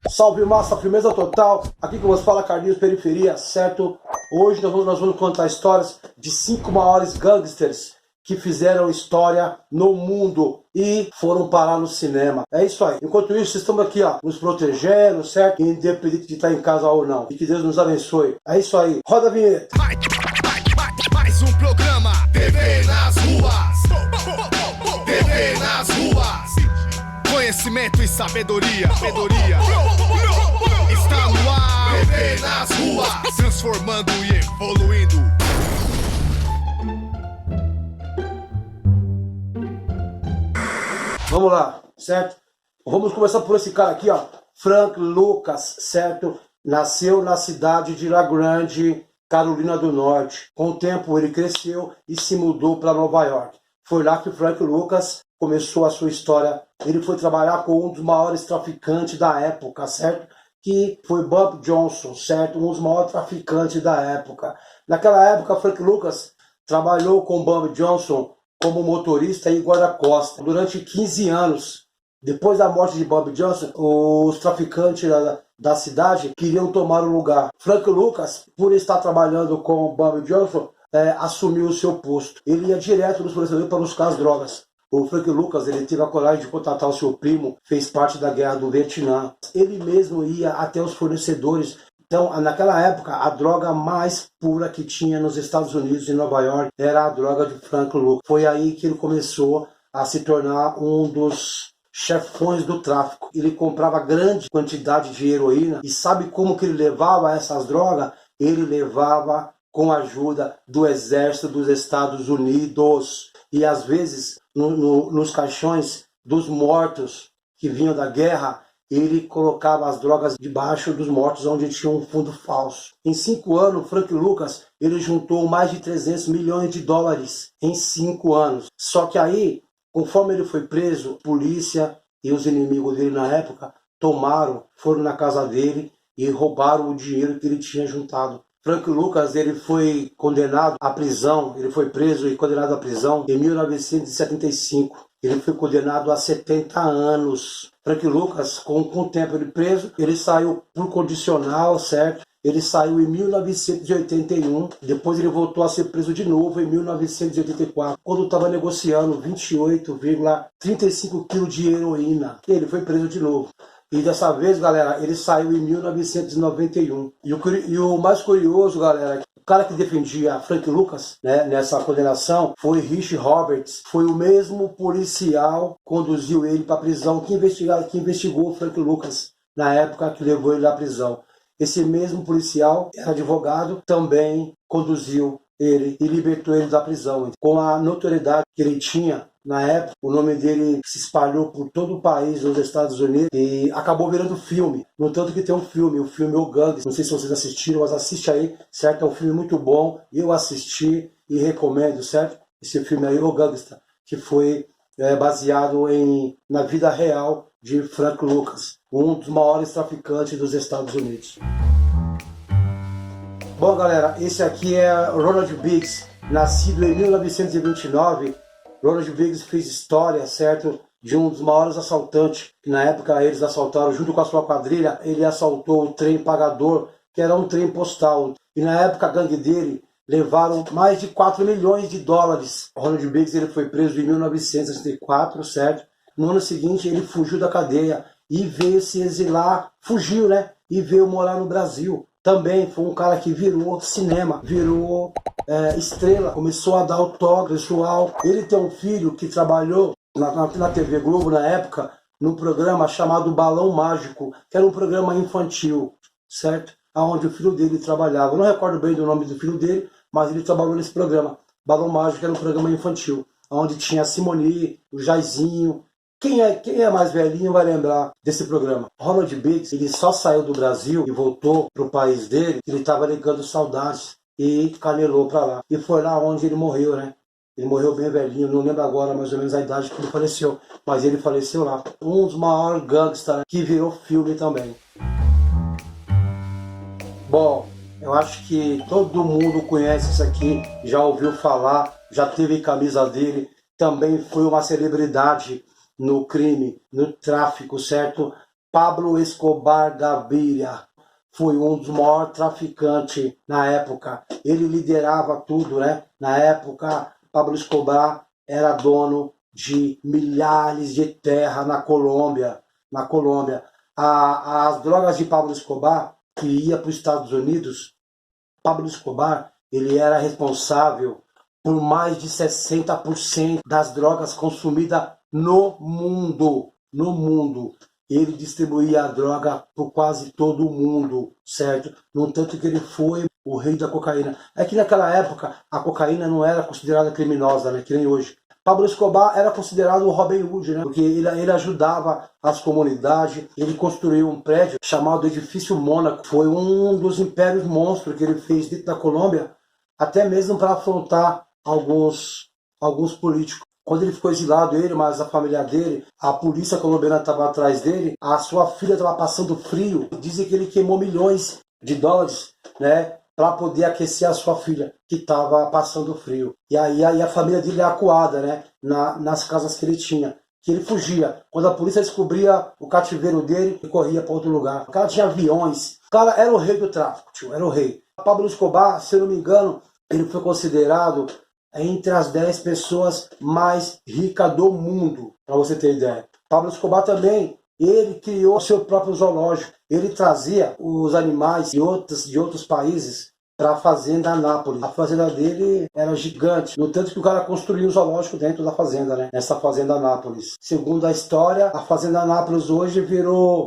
Salve massa, firmeza total. Aqui que você fala Carlinhos Periferia, certo? Hoje nós vamos contar histórias de 5 maiores gangsters que fizeram história no mundo e foram parar no cinema. É isso aí. Enquanto isso, estamos aqui, ó, nos protegendo, certo? Independente de estar em casa ou não. E que Deus nos abençoe. É isso aí. Roda a vinheta. Mais um programa TV nas ruas. TV nas ruas. Conhecimento e sabedoria. Está no ar. TV nas ruas. Transformando e evoluindo. Vamos lá, certo? Vamos começar por esse cara aqui, ó. Frank Lucas, certo? Nasceu na cidade de La Grande, Carolina do Norte. Com o tempo ele cresceu e se mudou para Nova York. Foi lá que Frank Lucas começou a sua história. Ele foi trabalhar com um dos maiores traficantes da época, certo? Que foi Bob Johnson, certo? Um dos maiores traficantes da época. Naquela época, Frank Lucas trabalhou com Bob Johnson como motorista e guarda-costas durante 15 anos. Depois da morte de Bob Johnson, os traficantes da cidade queriam tomar o lugar. Frank Lucas, por estar trabalhando com Bob Johnson, assumiu o seu posto. Ele ia direto dos policiais para buscar as drogas. O Frank Lucas, ele teve a coragem de contratar o seu primo, fez parte da guerra do Vietnã. Ele mesmo ia até os fornecedores. Então, naquela época, a droga mais pura que tinha nos Estados Unidos, em Nova York, era a droga de Frank Lucas. Foi aí que ele começou a se tornar um dos chefões do tráfico. Ele comprava grande quantidade de heroína e sabe como que ele levava essas drogas? Ele levava com a ajuda do exército dos Estados Unidos. E às vezes, nos caixões dos mortos que vinham da guerra, ele colocava as drogas debaixo dos mortos onde tinha um fundo falso. Em 5 anos, Frank Lucas ele juntou mais de 300 milhões de dólares em 5 anos. Só que aí, conforme ele foi preso, a polícia e os inimigos dele na época foram na casa dele e roubaram o dinheiro que ele tinha juntado. Frank Lucas ele foi condenado à prisão, ele foi preso e condenado à prisão em 1975. Ele foi condenado a 70 anos. Frank Lucas, com o tempo ele preso, ele saiu por condicional, certo? Ele saiu em 1981, depois ele voltou a ser preso de novo em 1984, quando estava negociando 28,35 kg de heroína. Ele foi preso de novo. E dessa vez, galera, ele saiu em 1991. E o mais curioso, galera, o cara que defendia Frank Lucas, né, nessa condenação foi Rich Roberts. Foi o mesmo policial que conduziu ele para a prisão, que investigou Frank Lucas na época que levou ele à prisão. Esse mesmo policial, era advogado, também conduziu ele e libertou ele da prisão. Com a notoriedade que ele tinha na época, o nome dele se espalhou por todo o país dos Estados Unidos e acabou virando filme. No tanto que tem um filme, o filme O Gangster. Não sei se vocês assistiram, mas assiste aí, certo? É um filme muito bom. Eu assisti e recomendo, certo? Esse filme aí, O Gangster, que foi baseado na vida real de Frank Lucas, um dos maiores traficantes dos Estados Unidos. Bom, galera, esse aqui é Ronald Biggs, nascido em 1929. Ronald Biggs fez história, certo, de um dos maiores assaltantes, que na época eles assaltaram, junto com a sua quadrilha, ele assaltou o trem pagador, que era um trem postal. E na época a gangue dele levaram mais de 4 milhões de dólares. Ronald Biggs ele foi preso em 1964, certo? No ano seguinte ele fugiu da cadeia e veio se exilar, fugiu, né? E veio morar no Brasil. Também foi um cara que virou cinema, virou estrela, começou a dar autógrafo pessoal. Ele tem um filho que trabalhou na TV Globo na época, num programa chamado Balão Mágico, que era um programa infantil, certo? Onde o filho dele trabalhava. Eu não recordo bem do nome do filho dele, mas ele trabalhou nesse programa. Balão Mágico era um programa infantil, onde tinha a Simone, o Jairzinho. Quem é mais velhinho vai lembrar desse programa. Ronald Biggs, ele só saiu do Brasil e voltou para o país dele, ele estava ligando saudades e canelou para lá. E foi lá onde ele morreu, né? Ele morreu bem velhinho, não lembro agora mais ou menos a idade que ele faleceu, mas ele faleceu lá. Um dos maiores gangsters que virou filme também. Bom, eu acho que todo mundo conhece isso aqui, já ouviu falar, já teve camisa dele, também foi uma celebridade no crime, no tráfico, certo? Pablo Escobar Gaviria foi um dos maiores traficantes na época. Ele liderava tudo, né? Na época, Pablo Escobar era dono de milhares de terra na Colômbia. As drogas de Pablo Escobar, que ia para os Estados Unidos, Pablo Escobar, ele era responsável por mais de 60% das drogas consumidas no mundo. No mundo. Ele distribuía a droga por quase todo o mundo, certo? No tanto que ele foi o rei da cocaína. É que naquela época a cocaína não era considerada criminosa, né? Que nem hoje. Pablo Escobar era considerado o Robin Hood, né? Porque ele ajudava as comunidades, ele construiu um prédio chamado Edifício Mônaco. Foi um dos impérios monstros que ele fez dentro da Colômbia, até mesmo para afrontar alguns políticos. Quando ele ficou exilado, ele, mas a família dele, a polícia colombiana estava atrás dele, a sua filha estava passando frio. Dizem que ele queimou milhões de dólares, né, para poder aquecer a sua filha, que estava passando frio. E aí a família dele é acuada, né, nas casas que ele tinha, que ele fugia. Quando a polícia descobria o cativeiro dele, ele corria para outro lugar. O cara tinha aviões. O cara era o rei do tráfico, tio, era o rei. Pablo Escobar, se eu não me engano, ele foi considerado entre as 10 pessoas mais ricas do mundo, para você ter ideia. Pablo Escobar também, ele criou seu próprio zoológico. Ele trazia os animais de outros países para a fazenda Anápolis. A fazenda dele era gigante, no tanto que o cara construiu um zoológico dentro da fazenda, né? Nessa fazenda Anápolis. Segundo a história, a fazenda Anápolis hoje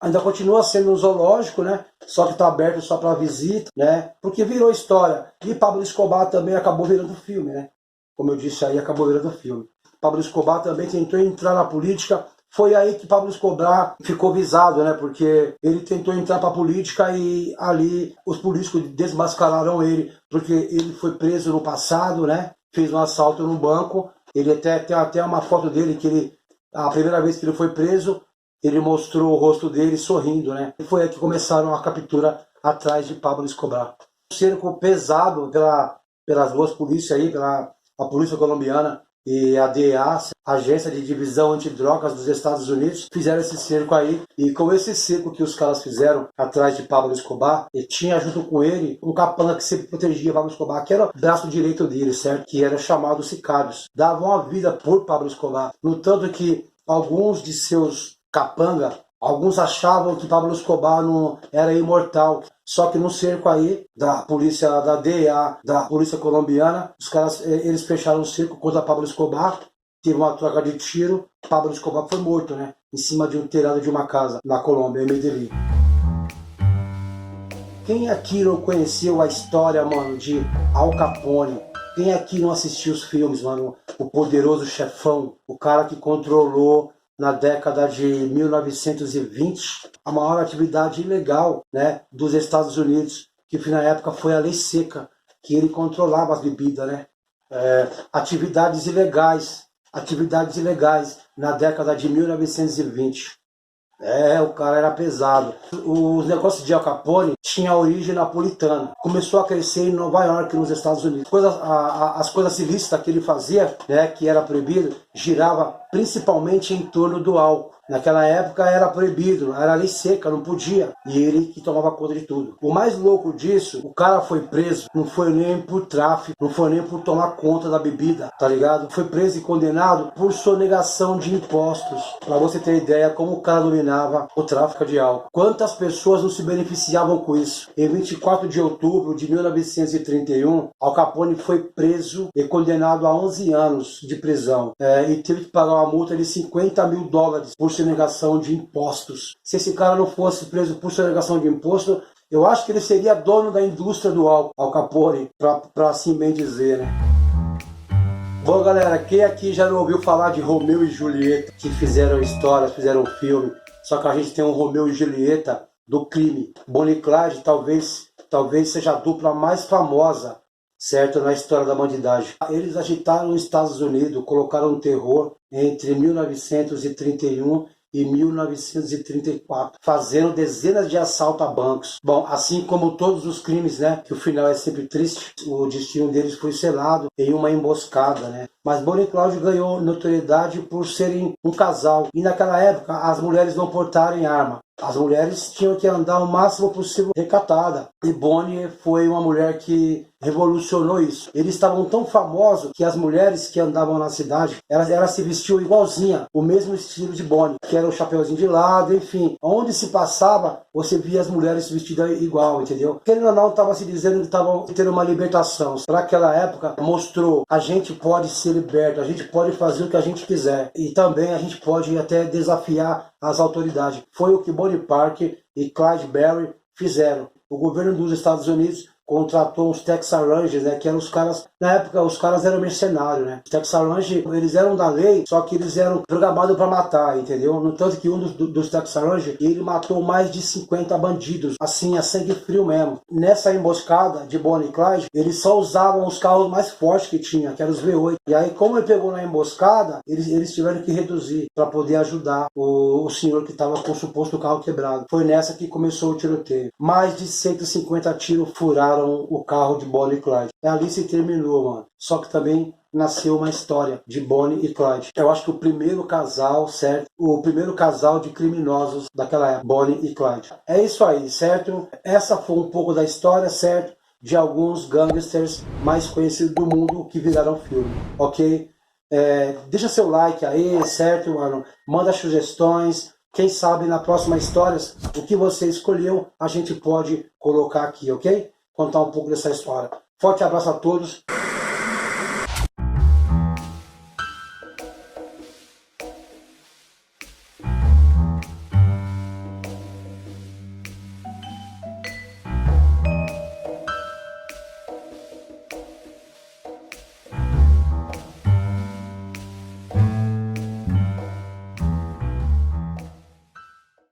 ainda continua sendo um zoológico, né? Só que está aberto só para visita, né? Porque virou história. E Pablo Escobar também acabou virando filme, né? Como eu disse aí, acabou virando filme. Pablo Escobar também tentou entrar na política. Foi aí que Pablo Escobar ficou visado, né? Porque ele tentou entrar para a política e ali os políticos desmascararam ele, porque ele foi preso no passado, né? Fez um assalto no banco. Ele tem até uma foto dele que a primeira vez que ele foi preso, ele mostrou o rosto dele sorrindo, né? E foi aí que começaram a captura atrás de Pablo Escobar. Um cerco pesado pelas duas polícias aí, a polícia colombiana e a DEA, a Agência de Divisão Antidrogas dos Estados Unidos, fizeram esse cerco aí. E com esse cerco que os caras fizeram atrás de Pablo Escobar, e tinha junto com ele um capanga que sempre protegia Pablo Escobar, que era o braço direito dele, certo? Que era chamado sicários. Davam a vida por Pablo Escobar. No tanto que alguns de seus capanga, alguns achavam que Pablo Escobar não era imortal. Só que no cerco aí da polícia da DEA, da polícia colombiana, os caras eles fecharam o cerco contra Pablo Escobar, teve uma troca de tiro, Pablo Escobar foi morto, né? Em cima de um telhado de uma casa na Colômbia, em Medellín. Quem aqui não conheceu a história, mano, de Al Capone? Quem aqui não assistiu os filmes, mano? O Poderoso Chefão, o cara que controlou na década de 1920, a maior atividade ilegal, né, dos Estados Unidos, que na época foi a lei seca, que ele controlava as bebidas, né? Atividades ilegais na década de 1920. O cara era pesado. Os negócios de Al Capone tinham origem napolitana. Começou a crescer em Nova York, nos Estados Unidos. As coisas ilícitas que ele fazia, né, que era proibido, girava principalmente em torno do álcool. Naquela época era proibido, era lei seca, não podia. E ele que tomava conta de tudo. O mais louco disso, o cara foi preso, não foi nem por tráfico, não foi nem por tomar conta da bebida, tá ligado? Foi preso e condenado por sonegação de impostos. Pra você ter ideia como o cara dominava o tráfico de álcool. Quantas pessoas não se beneficiavam com isso? Em 24 de outubro de 1931, Al Capone foi preso e condenado a 11 anos de prisão. E teve que pagar uma multa de $50 mil por sonegação de impostos. Se esse cara não fosse preso por sonegação de imposto, eu acho que ele seria dono da indústria do álcool, Al Capone, pra assim bem dizer, né? Bom, galera, quem aqui já não ouviu falar de Romeu e Julieta, que fizeram história, fizeram filme, só que a gente tem um Romeu e Julieta do crime. Bonnie e Clyde talvez seja a dupla mais famosa, certo, na história da bandidagem. Eles agitaram os Estados Unidos, colocaram um terror entre 1931 e 1934, fazendo dezenas de assaltos a bancos. Bom, assim como todos os crimes, né, que o final é sempre triste, o destino deles foi selado em uma emboscada, né. Mas Bonnie e Clyde ganhou notoriedade por serem um casal. E naquela época, as mulheres não portarem arma. As mulheres tinham que andar o máximo possível recatada. E Bonnie foi uma mulher que revolucionou isso. Eles estavam tão famosos que as mulheres que andavam na cidade, elas se vestiam igualzinha, o mesmo estilo de Bonnie, que era o chapeuzinho de lado, enfim. Onde se passava, você via as mulheres vestidas igual, entendeu? Querendo ou não, estava se dizendo que estavam tendo uma libertação. Para aquela época, mostrou, a gente pode ser liberto, a gente pode fazer o que a gente quiser. E também a gente pode até desafiar as autoridades. Foi o que Bonnie Parker e Clyde Barry fizeram. O governo dos Estados Unidos contratou os Texas Rangers, né, que eram os caras, na época os caras eram mercenários, né? Os Texas Rangers, eles eram da lei, só que eles eram programados para matar, entendeu? No tanto que um dos Texas Rangers, ele matou mais de 50 bandidos, assim, a sangue frio mesmo. Nessa emboscada de Bonnie e Clyde, eles só usavam os carros mais fortes que tinha, que eram os V8. E aí, como ele pegou na emboscada, eles tiveram que reduzir para poder ajudar o senhor que estava com o suposto carro quebrado. Foi nessa que começou o tiroteio. Mais de 150 tiros furaram o carro de Bonnie e Clyde. Ali se terminou, mano. Só que também nasceu uma história de Bonnie e Clyde. Eu acho que o primeiro casal, certo? O primeiro casal de criminosos daquela época, Bonnie e Clyde. É isso aí, certo? Essa foi um pouco da história, certo? De alguns gangsters mais conhecidos do mundo que viraram filme, ok? Deixa seu like aí, certo, mano? Manda sugestões. Quem sabe na próxima histórias, o que você escolheu, a gente pode colocar aqui, ok? Contar um pouco dessa história. Forte abraço a todos.